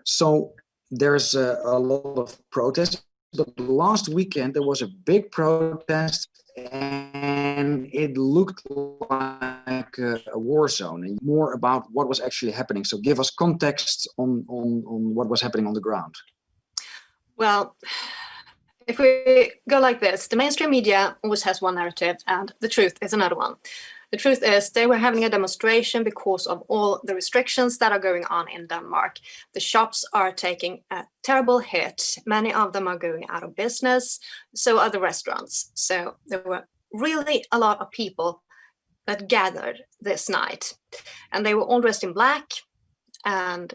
So there's a lot of protests, but last weekend there was a big protest and it looked like a war zone, and more about what was actually happening. So give us context on what was happening on the ground. Well, if we go like this, the mainstream media always has one narrative and the truth is another one. The truth is they were having a demonstration because of all the restrictions that are going on in Denmark. The shops are taking a terrible hit. Many of them are going out of business. So are the restaurants. So there were really a lot of people that gathered this night. And they were all dressed in black. And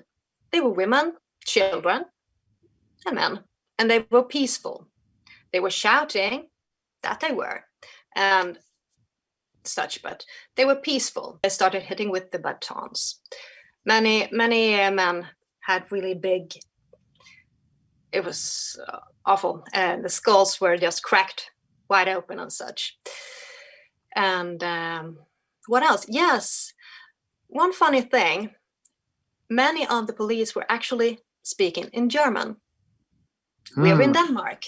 they were women, children, and men. And they were peaceful. They were shouting, that they were, and such, but they were peaceful. They started hitting with the batons. Many men had really big, it was awful. And the skulls were just cracked wide open and such. And what else? Yes, one funny thing, many of the police were actually speaking in German. We're in Denmark.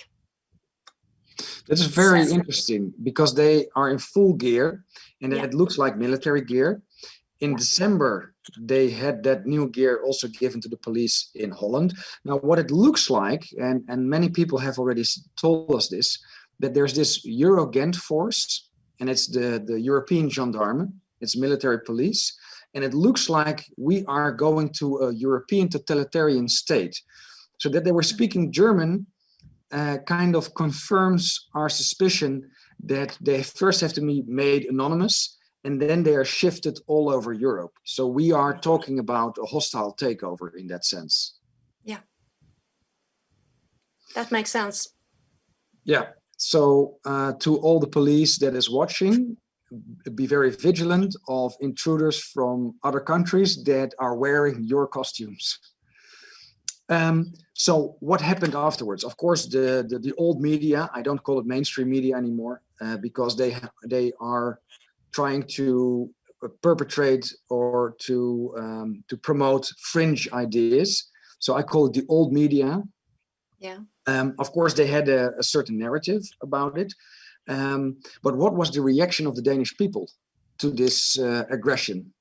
That is very interesting because they are in full gear and it looks like military gear. In December, they had that new gear also given to the police in Holland. Now, what it looks like, and many people have already told us this, that there's this Eurogent force, and it's the European gendarme, it's military police, and it looks like we are going to a European totalitarian state. So that they were speaking German kind of confirms our suspicion that they first have to be made anonymous and then they are shifted all over Europe. So we are talking about a hostile takeover in that sense. Yeah, that makes sense. Yeah, so to all the police that is watching, be very vigilant of intruders from other countries that are wearing your costumes. So what happened afterwards? Of course, the old media, I don't call it mainstream media anymore, because they are trying to perpetrate or to promote fringe ideas. So I call it the old media. Yeah. Of course, they had a certain narrative about it. But what was the reaction of the Danish people to this aggression?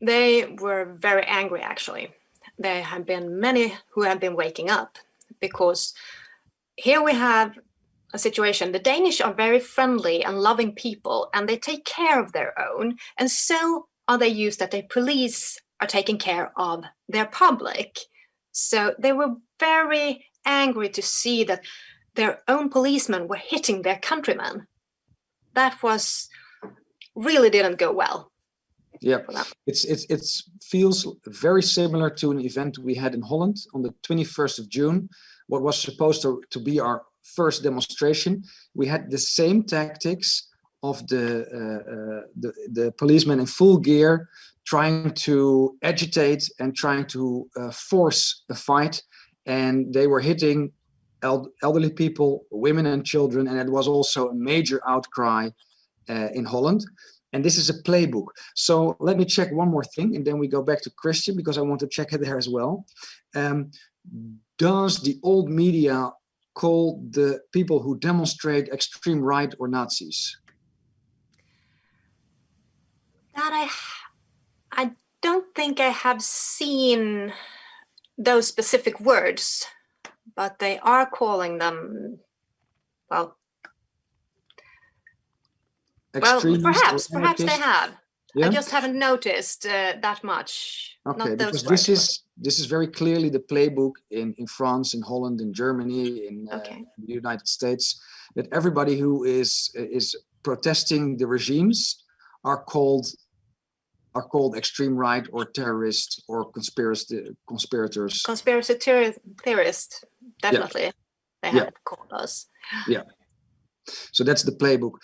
They were very angry, actually. There have been many who have been waking up because here we have a situation. The Danish are very friendly and loving people and they take care of their own. And so are they used that the police are taking care of their public. So they were very angry to see that their own policemen were hitting their countrymen. That was really didn't go well. Yeah, it feels very similar to an event we had in Holland on the 21st of June, what was supposed to be our first demonstration. We had the same tactics of the policemen in full gear, trying to agitate and trying to force a fight. And they were hitting elderly people, women and children. And it was also a major outcry in Holland. And this is a playbook. So let me check one more thing, and then we go back to Christian, because I want to check it there as well. Does the old media call the people who demonstrate extreme right or Nazis? That I don't think I have seen those specific words, but they are calling them, well, perhaps they have. Yeah? I just haven't noticed that much. Okay, because this is very clearly the playbook in France, in Holland, in Germany, in the United States, that everybody who is protesting the regimes are called extreme right or terrorists or conspirators. Conspiracy theorists, definitely. Yeah. They have called us. Yeah. So that's the playbook.